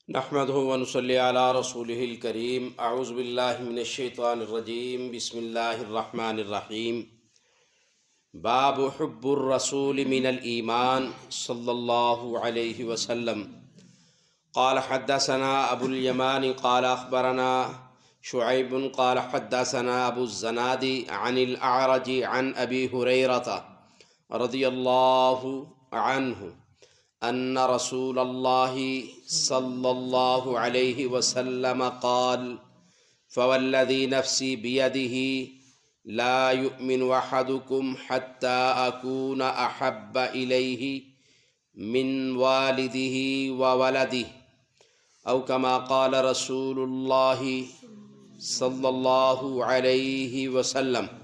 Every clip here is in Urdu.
نحمده ونصلي على رسوله الكريم اعوذ باللہ من الشیطان الرجیم بسم اللہ الرحمن الرحیم باب حب الرسول من الایمان صلی اللہ علیہ وسلم قال حدثنا ابو الیمان قال اخبرنا شعیب قال حدثنا ابو الزناد عن الاعرج عن ابی ہریرہ رضی اللہ عنہ ان رسول اللہ صلی اللہ علیہ وسلم قال فوالذی نفسی بیدہ لا یؤمن احدکم حتی اکون احب الیہ من والدہ وولدہ او کما قال رسول اللہ صلی اللہ علیہ وسلم۔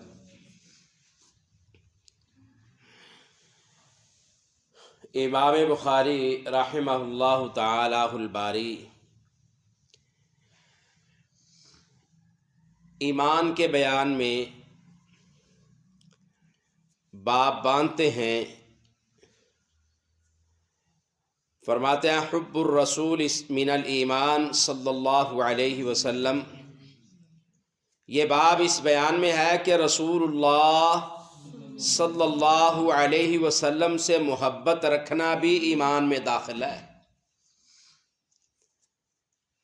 امام بخاری رحمہ اللہ تعالی الباری ایمان کے بیان میں باب باندھتے ہیں، فرماتے ہیں حب الرسول من الایمان صلی اللہ علیہ وسلم۔ یہ باب اس بیان میں ہے کہ رسول اللہ صلی اللہ علیہ وسلم سے محبت رکھنا بھی ایمان میں داخل ہے۔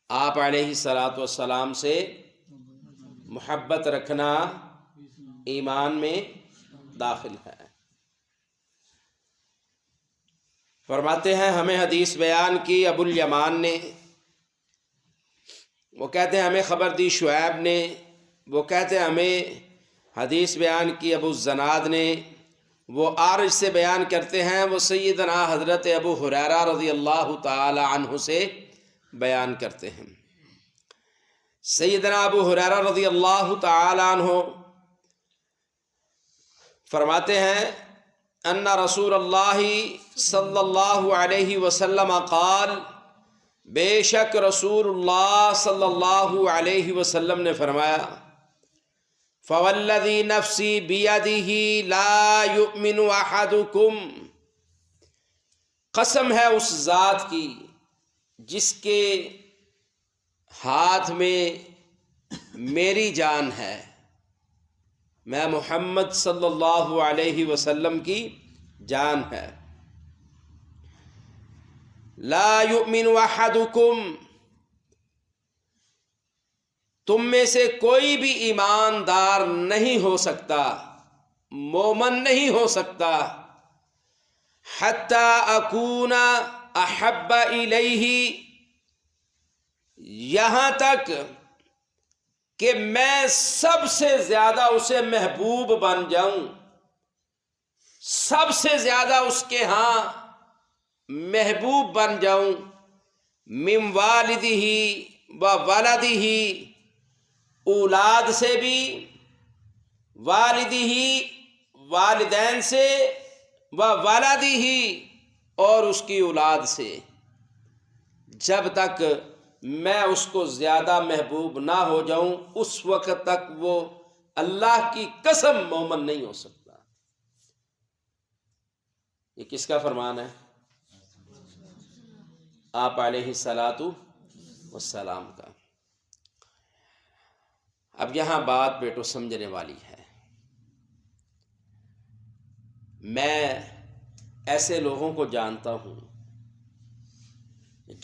آپ علیہ الصلاۃ والسلام سے محبت رکھنا ایمان میں داخل ہے۔ فرماتے ہیں ہمیں حدیث بیان کی ابو الیمان نے، وہ کہتے ہیں ہمیں خبر دی شعیب نے، وہ کہتے ہیں ہمیں حدیث بیان کی ابو الزناد نے، وہ عارج سے بیان کرتے ہیں، وہ سیدنا حضرت ابو ہریرہ رضی اللہ تعالی عنہ سے بیان کرتے ہیں۔ سیدنا ابو ہریرہ رضی اللہ تعالی عنہ فرماتے ہیں ان رسول اللہ صلی اللہ علیہ وسلم قال، بے شک رسول اللہ صلی اللہ علیہ وسلم نے فرمایا، فوالذی نفسی بیدہ لا یؤمن احدکم، قسم ہے اس ذات کی جس کے ہاتھ میں میری جان ہے، میں محمد صلی اللہ علیہ وسلم کی جان ہے، لا یؤمن احدکم، تم میں سے کوئی بھی ایماندار نہیں ہو سکتا، مومن نہیں ہو سکتا، حتی اکون احب الیہ، یہاں تک کہ میں سب سے زیادہ اسے محبوب بن جاؤں، سب سے زیادہ اس کے ہاں محبوب بن جاؤں، من والدہ و ولدہ، اولاد سے بھی، والدہ والدین سے، و ولدہ اور اس کی اولاد سے، جب تک میں اس کو زیادہ محبوب نہ ہو جاؤں اس وقت تک وہ اللہ کی قسم مومن نہیں ہو سکتا۔ یہ کس کا فرمان ہے؟ آپ علیہ الصلاۃ والسلام کا۔ اب یہاں بات بیٹو سمجھنے والی ہے۔ میں ایسے لوگوں کو جانتا ہوں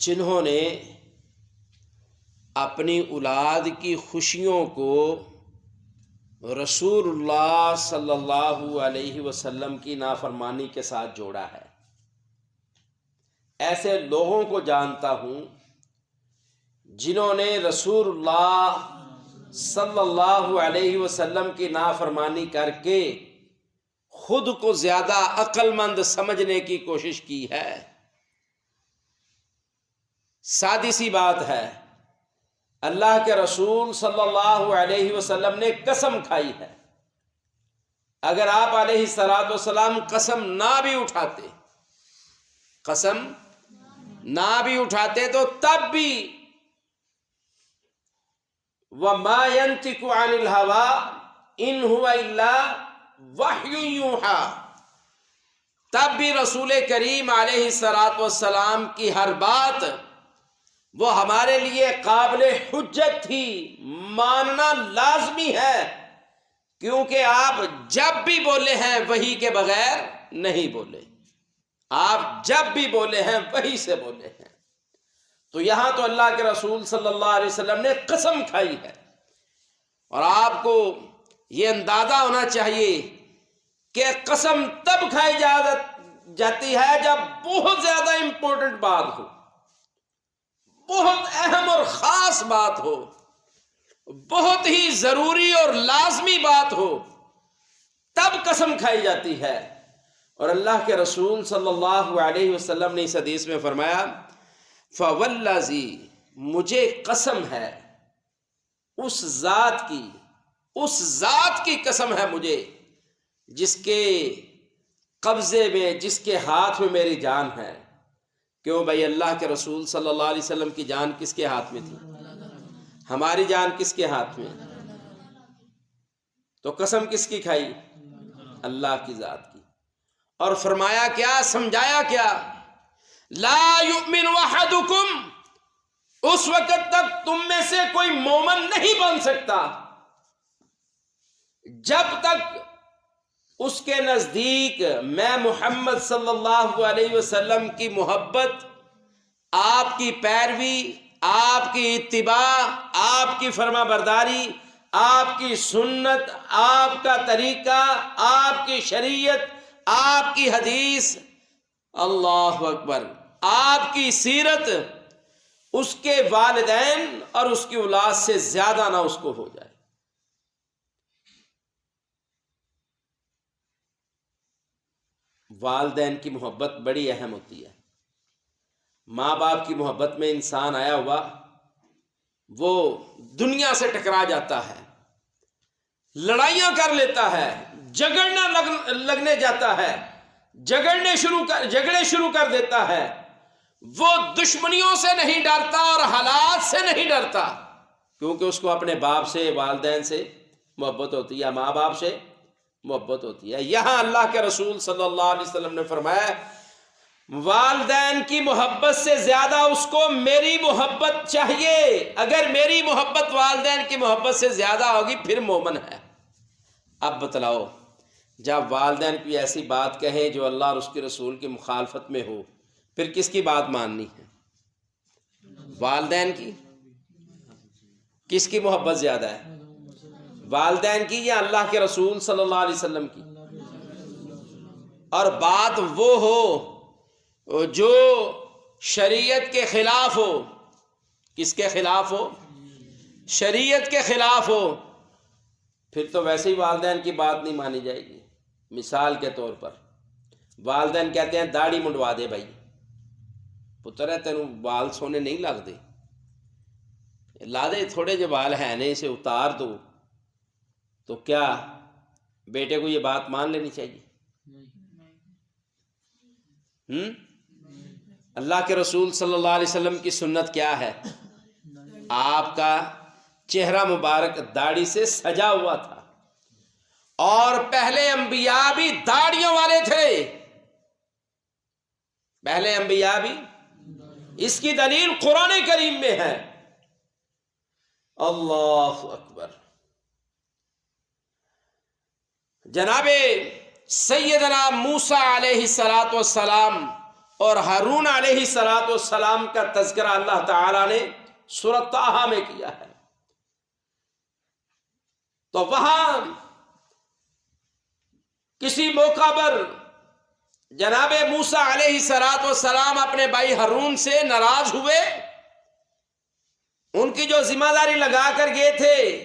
جنہوں نے اپنی اولاد کی خوشیوں کو رسول اللہ صلی اللہ علیہ وسلم کی نافرمانی کے ساتھ جوڑا ہے۔ ایسے لوگوں کو جانتا ہوں جنہوں نے رسول اللہ صلی اللہ علیہ وسلم کی نافرمانی کر کے خود کو زیادہ عقل مند سمجھنے کی کوشش کی ہے۔ سادی سی بات ہے، اللہ کے رسول صلی اللہ علیہ وسلم نے قسم کھائی ہے، اگر آپ علیہ الصلاۃ والسلام قسم نہ بھی اٹھاتے، قسم نہ بھی اٹھاتے تو تب بھی وَمَا يَنْطِقُ عَنِ الْهَوَىٰ إِنْ هُوَ إِلَّا وَحْيٌ يُوحَىٰ، تب بھی رسول کریم علیہ الصلاۃ والسلام کی ہر بات وہ ہمارے لیے قابل حجت تھی، ماننا لازمی ہے، کیونکہ آپ جب بھی بولے ہیں وحی کے بغیر نہیں بولے، آپ جب بھی بولے ہیں وحی سے بولے ہیں۔ تو یہاں تو اللہ کے رسول صلی اللہ علیہ وسلم نے قسم کھائی ہے، اور آپ کو یہ اندازہ ہونا چاہیے کہ قسم تب کھائی جاتی ہے جب بہت زیادہ امپورٹنٹ بات ہو، بہت اہم اور خاص بات ہو، بہت ہی ضروری اور لازمی بات ہو، تب قسم کھائی جاتی ہے۔ اور اللہ کے رسول صلی اللہ علیہ وسلم نے اس حدیث میں فرمایا فوالذی، مجھے قسم ہے اس ذات کی قسم ہے مجھے جس کے قبضے میں، جس کے ہاتھ میں میری جان ہے۔ کیوں بھائی؟ اللہ کے رسول صلی اللہ علیہ وسلم کی جان کس کے ہاتھ میں تھی؟ ہماری جان کس کے ہاتھ میں؟ تو قسم کس کی کھائی؟ اللہ کی ذات کی۔ اور فرمایا کیا، سمجھایا کیا؟ لا یؤمن احدکم، اس وقت تک تم میں سے کوئی مومن نہیں بن سکتا جب تک اس کے نزدیک میں محمد صلی اللہ علیہ وسلم کی محبت، آپ کی پیروی، آپ کی اتباع، آپ کی فرما برداری، آپ کی سنت، آپ کا طریقہ، آپ کی شریعت، آپ کی حدیث، اللہ اکبر، آپ کی سیرت، اس کے والدین اور اس کی اولاد سے زیادہ نہ اس کو ہو جائے۔ والدین کی محبت بڑی اہم ہوتی ہے۔ ماں باپ کی محبت میں انسان آیا ہوا وہ دنیا سے ٹکرا جاتا ہے، لڑائیاں کر لیتا ہے، جھگڑنا لگنے جاتا ہے، جھگڑے شروع کر دیتا ہے۔ وہ دشمنیوں سے نہیں ڈرتا اور حالات سے نہیں ڈرتا، کیونکہ اس کو اپنے باپ سے، والدین سے محبت ہوتی ہے، ماں باپ سے محبت ہوتی ہے۔ یہاں اللہ کے رسول صلی اللہ علیہ وسلم نے فرمایا والدین کی محبت سے زیادہ اس کو میری محبت چاہیے۔ اگر میری محبت والدین کی محبت سے زیادہ ہوگی پھر مومن ہے۔ اب بتلاؤ، جب والدین کی ایسی بات کہیں جو اللہ اور اس کے رسول کی مخالفت میں ہو، پھر کس کی بات ماننی ہے؟ والدین کی؟ کس کی محبت زیادہ ہے؟ والدین کی یا اللہ کے رسول صلی اللہ علیہ وسلم کی؟ اور بات وہ ہو جو شریعت کے خلاف ہو، کس کے خلاف ہو؟ شریعت کے خلاف ہو، پھر تو ویسے ہی والدین کی بات نہیں مانی جائے گی۔ مثال کے طور پر والدین کہتے ہیں داڑھی منڈوا دے بھائی، پتر ہے تینوں بال سونے نہیں لگ دے، لا دے، تھوڑے جو بال ہیں نہیں اسے اتار دو، تو کیا بیٹے کو یہ بات مان لینی چاہیے؟ اللہ کے رسول صلی اللہ علیہ وسلم کی سنت کیا ہے؟ آپ کا چہرہ مبارک داڑھی سے سجا ہوا تھا، اور پہلے انبیاء بھی داڑھیوں والے تھے، پہلے انبیاء بھی۔ اس کی دلیل قرآن کریم میں ہے۔ اللہ اکبر۔ جناب سیدنا موسیٰ علیہ السلام اور ہارون علیہ السلام کا تذکرہ اللہ تعالی نے سورۃ طٰہٰ میں کیا ہے۔ تو وہاں کسی موقع پر جناب موسیٰ علیہ السلام اپنے بھائی ہارون سے ناراض ہوئے، ان کی جو ذمہ داری لگا کر گئے تھے،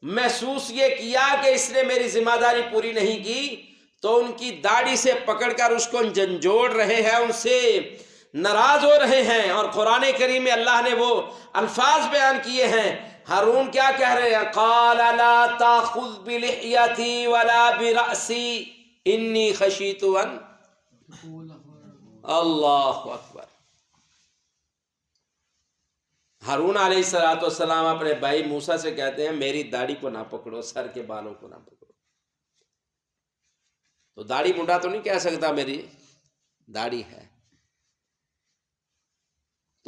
محسوس یہ کیا کہ اس نے میری ذمہ داری پوری نہیں کی، تو ان کی داڑھی سے پکڑ کر اس کو جھنجھوڑ رہے ہیں، ان سے ناراض ہو رہے ہیں۔ اور قرآن کریم میں اللہ نے وہ الفاظ بیان کیے ہیں۔ ہارون کیا کہہ رہے ہیں؟ قال لا تاخذ بلحیتی ولا برأسی انی خشیت ان، اللہ اکبر۔ ہارون علیہ السلام اپنے بھائی موسیٰ سے کہتے ہیں میری داڑھی کو نہ پکڑو، سر کے بالوں کو نہ پکڑو۔ تو داڑھی منڈا تو نہیں کہہ سکتا میری داڑھی ہے۔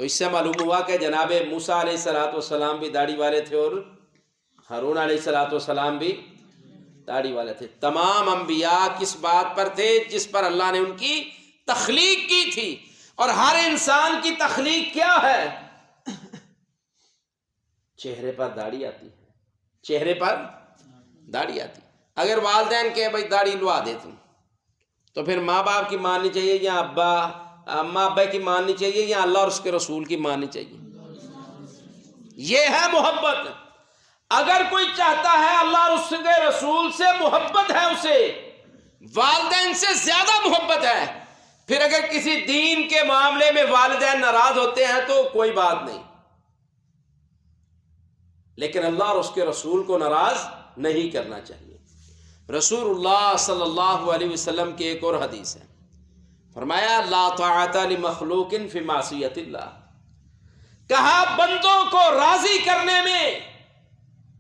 تو اس سے معلوم ہوا کہ جناب موسیٰ علیہ السلام بھی داڑھی والے تھے اور ہارون علیہ السلام بھی داڑھی والے تھے۔ تمام انبیاء کس بات پر تھے؟ جس پر اللہ نے ان کی تخلیق کی تھی۔ اور ہر انسان کی تخلیق کیا ہے؟ چہرے پر داڑھی آتی ہے، چہرے پر داڑھی آتی۔ اگر والدین کے بھائی داڑھی لوا دے تم، تو پھر ماں باپ کی ماننی چاہیے یا اماں ابا کی ماننی چاہیے یا اللہ اور اس کے رسول کی ماننی چاہیے؟ یہ ہے محبت۔ اگر کوئی چاہتا ہے اللہ اور اس کے رسول سے محبت ہے، اسے والدین سے زیادہ محبت ہے، پھر اگر کسی دین کے معاملے میں والدین ناراض ہوتے ہیں تو کوئی بات نہیں، لیکن اللہ اور اس کے رسول کو ناراض نہیں کرنا چاہیے۔ رسول اللہ صلی اللہ علیہ وسلم کی ایک اور حدیث ہے، فرمایا لا طاعت لمخلوق فی معصیت اللہ، کہا بندوں کو راضی کرنے میں،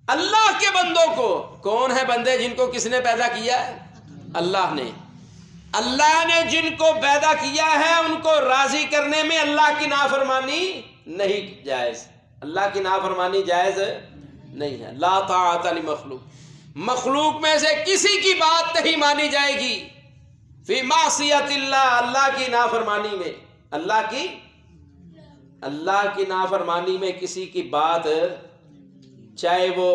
اللہ کے بندوں کو، کون ہے بندے جن کو کس نے پیدا کیا ہے؟ اللہ نے۔ اللہ نے جن کو پیدا کیا ہے ان کو راضی کرنے میں اللہ کی نافرمانی نہیں جائز، اللہ کی نافرمانی جائز نہیں ہے۔ لا طاعت لمخلوق، مخلوق میں سے کسی کی بات نہیں مانی جائے گی فی معصیت اللہ، اللہ کی نافرمانی میں، اللہ کی نافرمانی میں کسی کی بات، چاہے وہ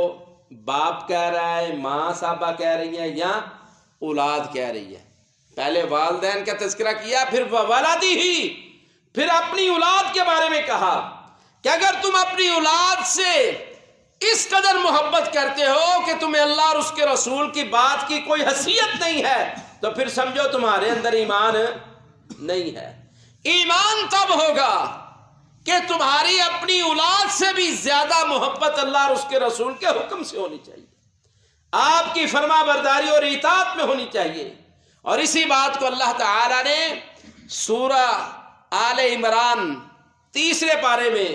باپ کہہ رہا ہے، ماں صاحبہ کہہ رہی ہے یا اولاد کہہ رہی ہے۔ پہلے والدین کا تذکرہ کیا، پھر ولادی ہی، پھر اپنی اولاد کے بارے میں کہا کہ اگر تم اپنی اولاد سے اس قدر محبت کرتے ہو کہ تمہیں اللہ اور اس کے رسول کی بات کی کوئی حیثیت نہیں ہے، تو پھر سمجھو تمہارے اندر ایمان نہیں ہے۔ ایمان تب ہوگا کہ تمہاری اپنی اولاد سے بھی زیادہ محبت اللہ اور اس کے رسول کے حکم سے ہونی چاہیے، آپ کی فرما برداری اور اطاعت میں ہونی چاہیے۔ اور اسی بات کو اللہ تعالی نے سورہ آل عمران 3 پارے میں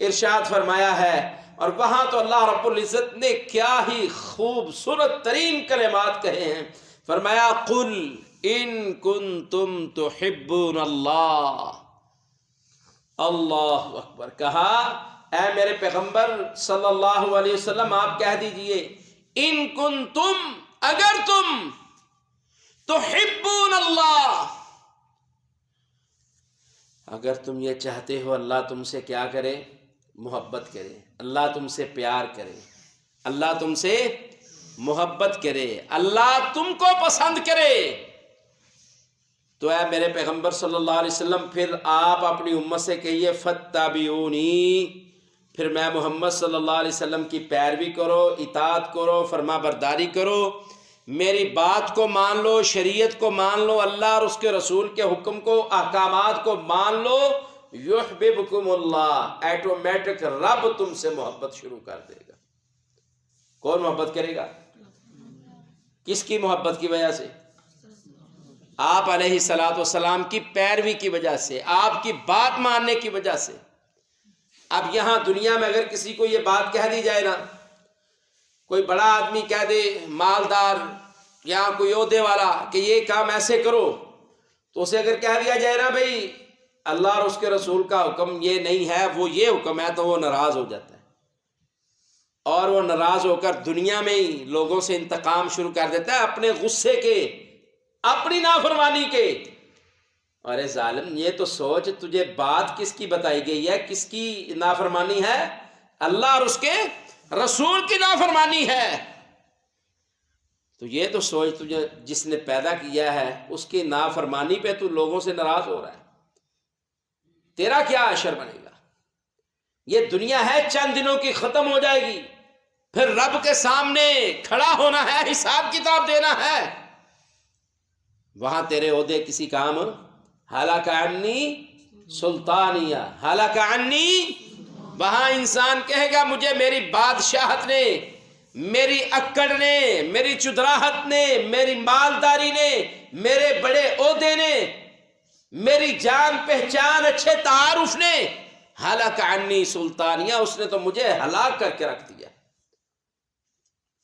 ارشاد فرمایا ہے، اور وہاں تو اللہ رب العزت نے کیا ہی خوبصورت ترین کلمات کہے ہیں۔ فرمایا قل ان کنتم تحبون اللہ، اللہ اکبر، کہا اے میرے پیغمبر صلی اللہ علیہ وسلم آپ کہہ دیجئے ان کنتم، اگر تم تحبون اللہ، اگر تم یہ چاہتے ہو اللہ تم سے کیا کرے؟ محبت کرے، اللہ تم سے پیار کرے، اللہ تم سے محبت کرے، اللہ تم کو پسند کرے، تو اے میرے پیغمبر صلی اللہ علیہ وسلم پھر آپ اپنی امت سے کہیے فاتبعونی، پھر میں محمد صلی اللہ علیہ وسلم کی پیروی کرو، اطاعت کرو، فرما برداری کرو، میری بات کو مان لو، شریعت کو مان لو، اللہ اور اس کے رسول کے حکم کو، احکامات کو مان لو، یحببکم اللہ، ایٹومیٹک رب تم سے محبت شروع کر دے گا۔ کون محبت کرے گا؟ کس کی محبت کی وجہ سے؟ آپ علیہ السلام کی پیروی کی وجہ سے، آپ کی بات ماننے کی وجہ سے۔ اب یہاں دنیا میں اگر کسی کو یہ بات کہہ دی جائے نا، کوئی بڑا آدمی کہہ دے، مالدار یا کوئی عہدے والا کہ یہ کام ایسے کرو، تو اسے اگر کہہ دیا جائے نا بھائی اللہ اور اس کے رسول کا حکم یہ نہیں ہے، وہ یہ حکم ہے، تو وہ ناراض ہو جاتا ہے، اور وہ ناراض ہو کر دنیا میں ہی لوگوں سے انتقام شروع کر دیتا ہے، اپنے غصے کے، اپنی نافرمانی کے۔ ارے ظالم، یہ تو سوچ، تجھے بات کس کی بتائی گئی ہے، کس کی نافرمانی ہے؟ اللہ اور اس کے رسول کی نافرمانی ہے۔ تو یہ تو سوچ، تجھے جس نے پیدا کیا ہے اس کی نافرمانی پہ تو لوگوں سے ناراض ہو رہا ہے، تیرا کیا اشر بنے گا؟ یہ دنیا ہے چند دنوں کی، ختم ہو جائے گی، پھر رب کے سامنے کھڑا ہونا ہے، حساب کتاب دینا ہے، وہاں تیرے عہدے کسی کام، ہلاک عنی سلطانیہ، ہلاک عنی، وہاں انسان کہے گا مجھے میری بادشاہت نے، میری اکڑ نے، میری چدراہت نے، میری مالداری نے، میرے بڑے عہدے نے، میری جان پہچان، اچھے تعارف نے، ہلاک عنی سلطانیہ، اس نے تو مجھے ہلاک کر کے رکھ دیا،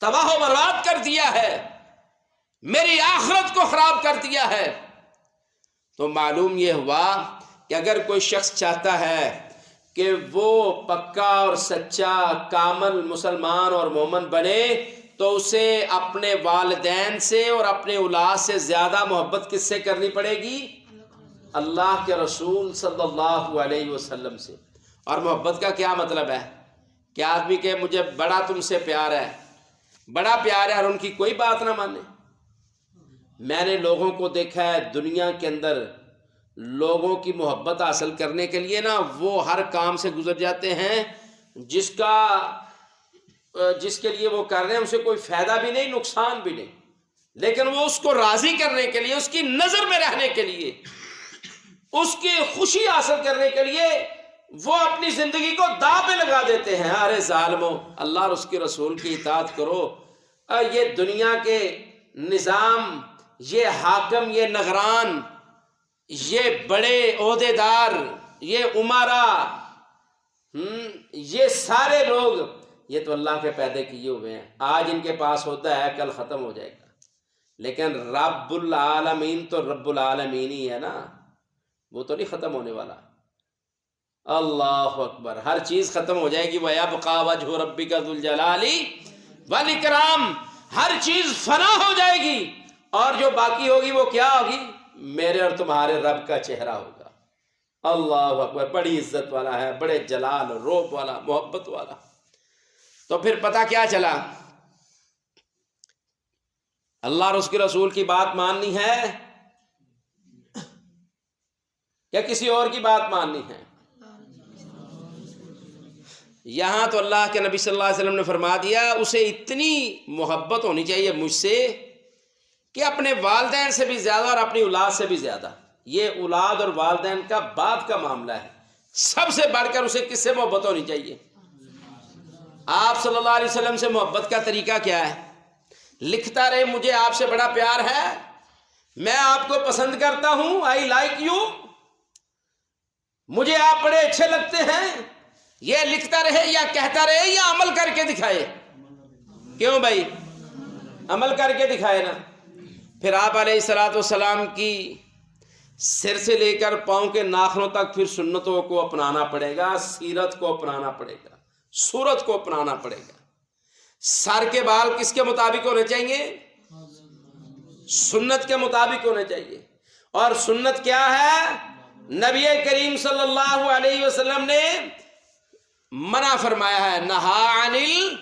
تباہ و برباد کر دیا ہے، میری آخرت کو خراب کر دیا ہے۔ تو معلوم یہ ہوا کہ اگر کوئی شخص چاہتا ہے کہ وہ پکا اور سچا کامل مسلمان اور مومن بنے تو اسے اپنے والدین سے اور اپنے اولاد سے زیادہ محبت کس سے کرنی پڑے گی؟ اللہ کے رسول صلی اللہ علیہ وسلم سے۔ اور محبت کا کیا مطلب ہے کہ آدمی کہ مجھے بڑا تم سے پیار ہے، بڑا پیار ہے، اور ان کی کوئی بات نہ مانے۔ میں نے لوگوں کو دیکھا ہے دنیا کے اندر، لوگوں کی محبت حاصل کرنے کے لیے نا وہ ہر کام سے گزر جاتے ہیں جس کے لیے وہ کر رہے ہیں اسے کوئی فائدہ بھی نہیں، نقصان بھی نہیں، لیکن وہ اس کو راضی کرنے کے لیے، اس کی نظر میں رہنے کے لیے، اس کی خوشی حاصل کرنے کے لیے وہ اپنی زندگی کو داء پہ لگا دیتے ہیں۔ ارے ظالمو، اللہ اور اس کے رسول کی اطاعت کرو۔ یہ دنیا کے نظام، یہ حاکم، یہ نگران، یہ بڑے عہدیدار، یہ امراء، یہ سارے لوگ، یہ تو اللہ کے پیدا کیے ہوئے ہیں۔ آج ان کے پاس ہوتا ہے، کل ختم ہو جائے گا، لیکن رب العالمین تو رب العالمین ہی ہے نا، وہ تو نہیں ختم ہونے والا۔ اللہ اکبر، ہر چیز ختم ہو جائے گی۔ وَيَبْقَى وَجْهُ رَبِّكَ ذُو الْجَلَالِ وَالْإِكْرَامِ، ہر چیز فنا ہو جائے گی، اور جو باقی ہوگی وہ کیا ہوگی؟ میرے اور تمہارے رب کا چہرہ ہوگا۔ اللہ اکبر، بڑی عزت والا ہے، بڑے جلال، روب والا، محبت والا۔ تو پھر پتہ کیا چلا؟ اللہ اور اس کے رسول کی بات ماننی ہے یا کسی اور کی بات ماننی ہے؟ یہاں تو اللہ کے نبی صلی اللہ علیہ وسلم نے فرما دیا اسے اتنی محبت ہونی چاہیے مجھ سے کہ اپنے والدین سے بھی زیادہ اور اپنی اولاد سے بھی زیادہ۔ یہ اولاد اور والدین کا بعد کا معاملہ ہے، سب سے بڑھ کر اسے کس سے محبت ہونی چاہیے؟ آپ صلی اللہ علیہ وسلم سے محبت کا طریقہ کیا ہے؟ لکھتا رہے مجھے آپ سے بڑا پیار ہے، میں آپ کو پسند کرتا ہوں، آئی لائک یو، مجھے آپ بڑے اچھے لگتے ہیں، یہ لکھتا رہے یا کہتا رہے یا عمل کر کے دکھائے؟ کیوں بھائی؟ عمل کر کے دکھائے نا۔ پھر آپ علیہ الصلوۃ والسلام کی سر سے لے کر پاؤں کے ناخنوں تک پھر سنتوں کو اپنانا پڑے گا، سیرت کو اپنانا پڑے گا، صورت کو اپنانا پڑے گا۔ سر کے بال کس کے مطابق ہونے چاہیے؟ سنت کے مطابق ہونے چاہیے۔ اور سنت کیا ہے؟ نبی کریم صلی اللہ علیہ وسلم نے منع فرمایا ہے، نہا عنل،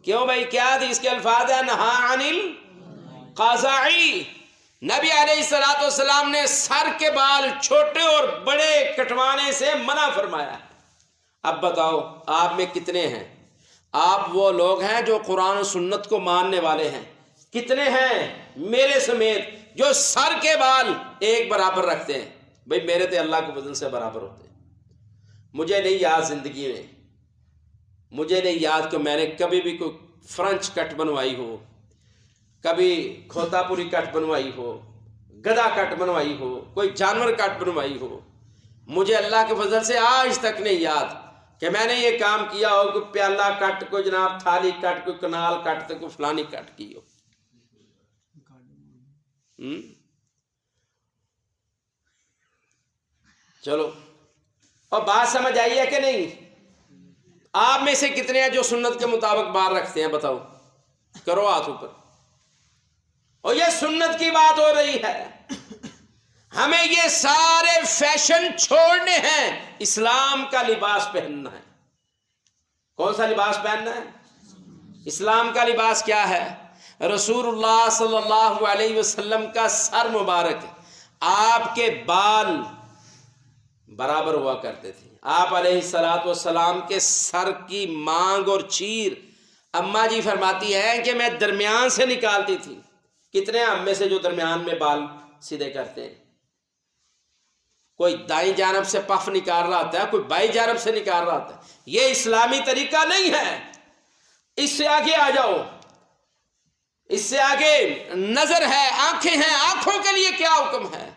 کیوں بھائی؟ کیا حدیث کے الفاظ ہیں؟ نہا عنل قزعی، نبی علیہ الصلوۃ والسلام نے سر کے بال چھوٹے اور بڑے کٹوانے سے منع فرمایا ہے۔ اب بتاؤ آپ میں کتنے ہیں؟ آپ وہ لوگ ہیں جو قرآن و سنت کو ماننے والے ہیں، کتنے ہیں میرے سمیت جو سر کے بال ایک برابر رکھتے ہیں؟ بھائی میرے تو اللہ کے بدن سے برابر ہوتے ہیں۔ مجھے نہیں یاد زندگی میں، مجھے نہیں یاد کہ میں نے کبھی بھی کوئی فرنچ کٹ بنوائی ہو، کبھی کھوتا پوری کٹ بنوائی ہو، گدھا کٹ بنوائی ہو، کوئی جانور کٹ بنوائی ہو۔ مجھے اللہ کے فضل سے آج تک نہیں یاد کہ میں نے یہ کام کیا ہو، کوئی پیالہ کٹ، کوئی جناب تھالی کٹ، کوئی کنال کٹ، کوئی فلانی کٹ کی ہو۔ چلو، اور بات سمجھ آئی ہے کہ نہیں؟ آپ میں سے کتنے ہیں جو سنت کے مطابق بال رکھتے ہیں؟ بتاؤ، کرو ہاتھ اوپر۔ اور یہ سنت کی بات ہو رہی ہے، ہمیں یہ سارے فیشن چھوڑنے ہیں، اسلام کا لباس پہننا ہے۔ کون سا لباس پہننا ہے؟ اسلام کا لباس کیا ہے؟ رسول اللہ صلی اللہ علیہ وسلم کا سر مبارک، آپ کے بال برابر ہوا کرتے تھے۔ آپ علیہ الصلوۃ والسلام کے سر کی مانگ اور چیر اماں جی فرماتی ہیں کہ میں درمیان سے نکالتی تھی۔ کتنے ہیں ہم میں سے جو درمیان میں بال سیدھے کرتے ہیں؟ کوئی دائیں جانب سے پف نکال رہا ہوتا ہے، کوئی بائیں جانب سے نکال رہا ہوتا ہے۔ یہ اسلامی طریقہ نہیں ہے۔ اس سے آگے آ جاؤ، اس سے آگے نظر ہے، آنکھیں ہیں، آنکھوں کے لیے کیا حکم ہے؟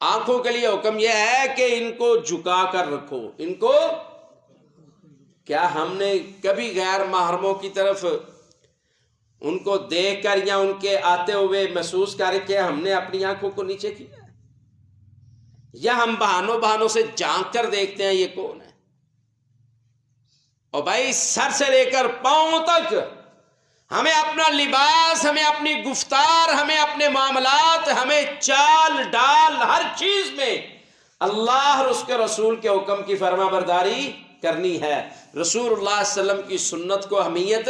آنکھوں کے لیے حکم یہ ہے کہ ان کو جھکا کر رکھو۔ ان کو کیا ہم نے کبھی غیر محرموں کی طرف ان کو دیکھ کر یا ان کے آتے ہوئے محسوس کر کے ہم نے اپنی آنکھوں کو نیچے کیا؟ یا ہم بہانوں سے جھانک کر دیکھتے ہیں یہ کون ہے؟ اور بھائی سر سے لے کر پاؤں تک ہمیں اپنا لباس، ہمیں اپنی گفتار، ہمیں اپنے معاملات، ہمیں چال ڈال، ہر چیز میں اللہ اور اس کے رسول کے حکم کی فرما برداری کرنی ہے. رسول اللہ صلی اللہ علیہ وسلم کی سنت کو اہمیت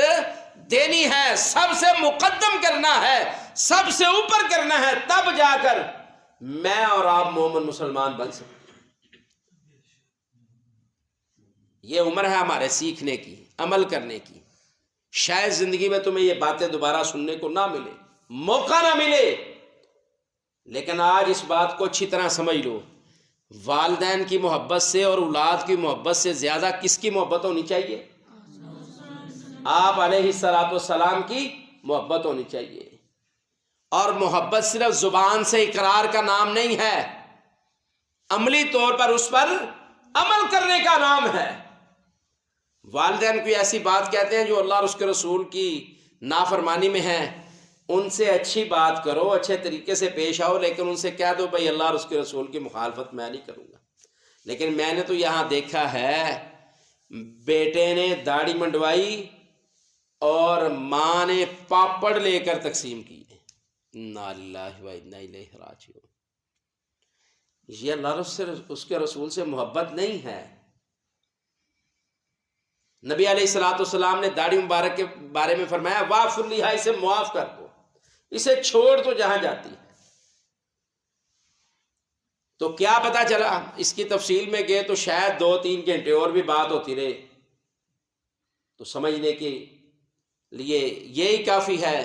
دینی ہے، سب سے مقدم کرنا ہے، سب سے اوپر کرنا ہے، تب جا کر میں اور آپ مومن مسلمان بن سکتے. یہ عمر ہے ہمارے سیکھنے کی، عمل کرنے کی. شاید زندگی میں تمہیں یہ باتیں دوبارہ سننے کو نہ ملے، موقع نہ ملے، لیکن آج اس بات کو اچھی طرح سمجھ لو. والدین کی محبت سے اور اولاد کی محبت سے زیادہ کس کی محبت ہونی چاہیے؟ آپ علیہ السلام کی محبت ہونی چاہیے. اور محبت صرف زبان سے اقرار کا نام نہیں ہے، عملی طور پر اس پر عمل کرنے کا نام ہے. والدین کوئی ایسی بات کہتے ہیں جو اللہ اور اس کے رسول کی نافرمانی میں ہے، ان سے اچھی بات کرو، اچھے طریقے سے پیش آؤ، لیکن ان سے کہہ دو بھائی اللہ اور اس کے رسول کی مخالفت میں نہیں کروں گا. لیکن میں نے تو یہاں دیکھا ہے بیٹے نے داڑھی منڈوائی اور ماں نے پاپڑ لے کر تقسیم کی. انا للہ و انا الیہ راجعون. یہ اللہ اور اس کے رسول سے محبت نہیں ہے. نبی علیہ الصلوۃ والسلام نے داڑھی مبارک کے بارے میں فرمایا واعف اللیہا، اسے معاف کر دو، اسے چھوڑ تو جہاں جاتی ہے. تو کیا پتا چلا؟ اس کی تفصیل میں گئے تو شاید 2-3 گھنٹے اور بھی بات ہوتی رہے. تو سمجھنے کے لیے یہی کافی ہے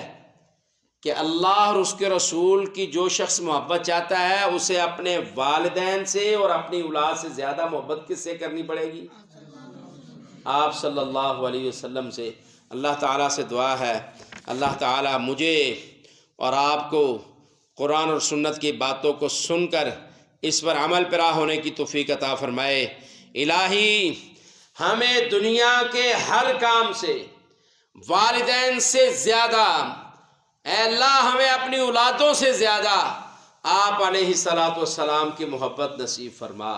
کہ اللہ اور اس کے رسول کی جو شخص محبت چاہتا ہے اسے اپنے والدین سے اور اپنی اولاد سے زیادہ محبت کس سے کرنی پڑے گی؟ آپ صلی اللہ علیہ وسلم سے. اللہ تعالیٰ سے دعا ہے اللہ تعالیٰ مجھے اور آپ کو قرآن اور سنت کی باتوں کو سن کر اس پر عمل پیرا ہونے کی توفیق عطا فرمائے. الہی ہمیں دنیا کے ہر کام سے والدین سے زیادہ، اے اللہ ہمیں اپنی اولادوں سے زیادہ آپ علیہ السلام کی محبت نصیب فرما.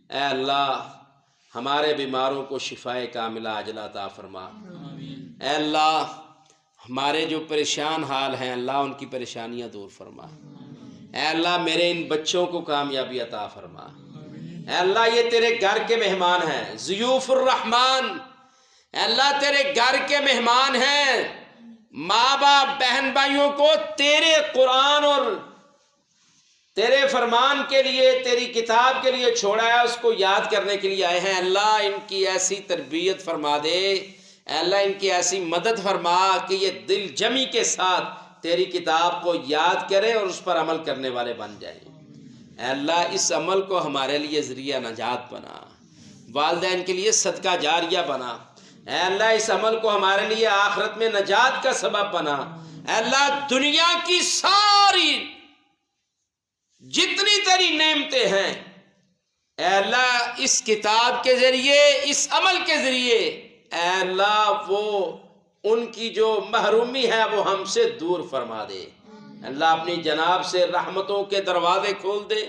اے اللہ ہمارے بیماروں کو شفاء کاملہ عاجلہ عطا فرما. اے اللہ ہمارے جو پریشان حال ہیں اللہ ان کی پریشانیاں دور فرما. اے اللہ میرے ان بچوں کو کامیابی عطا فرما. اے اللہ یہ تیرے گھر کے مہمان ہیں، ضیوف الرحمن. اے اللہ تیرے گھر کے مہمان ہیں. ماں باپ بہن بھائیوں کو تیرے قرآن اور تیرے فرمان کے لیے، تیری کتاب کے لیے چھوڑا ہے، اس کو یاد کرنے کے لیے آئے ہیں. اللہ ان کی ایسی تربیت فرما دے، اے اللہ ان کی ایسی مدد فرما کہ یہ دل جمی کے ساتھ تیری کتاب کو یاد کریں اور اس پر عمل کرنے والے بن جائیں. اے اللہ اس عمل کو ہمارے لیے ذریعہ نجات بنا، والدین کے لیے صدقہ جاریہ بنا. اے اللہ اس عمل کو ہمارے لیے آخرت میں نجات کا سبب بنا. اے اللہ دنیا کی ساری جتنی تیری نعمتیں ہیں اے اللہ اس کتاب کے ذریعے، اس عمل کے ذریعے اے اللہ وہ ان کی جو محرومی ہے وہ ہم سے دور فرما دے. اللہ اپنی جناب سے رحمتوں کے دروازے کھول دے.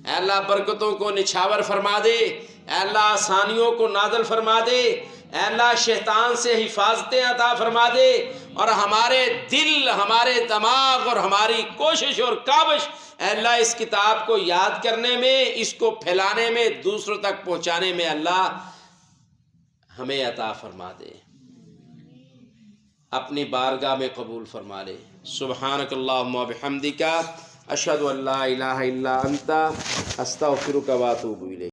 اے اللہ برکتوں کو نچھاور فرما دے. اے اللہ آسانیوں کو نازل فرما دے. اے اللہ شیطان سے حفاظتیں عطا فرما دے. اور ہمارے دل، ہمارے دماغ اور ہماری کوشش اور کاوش اے اللہ اس کتاب کو یاد کرنے میں، اس کو پھیلانے میں، دوسروں تک پہنچانے میں اللہ ہمیں عطا فرما دے. اپنی بارگاہ میں قبول فرما لے. سبحانک اللہم و بحمدک اشہد ان لا الہ الا انت استغفرک و اتوب الیک.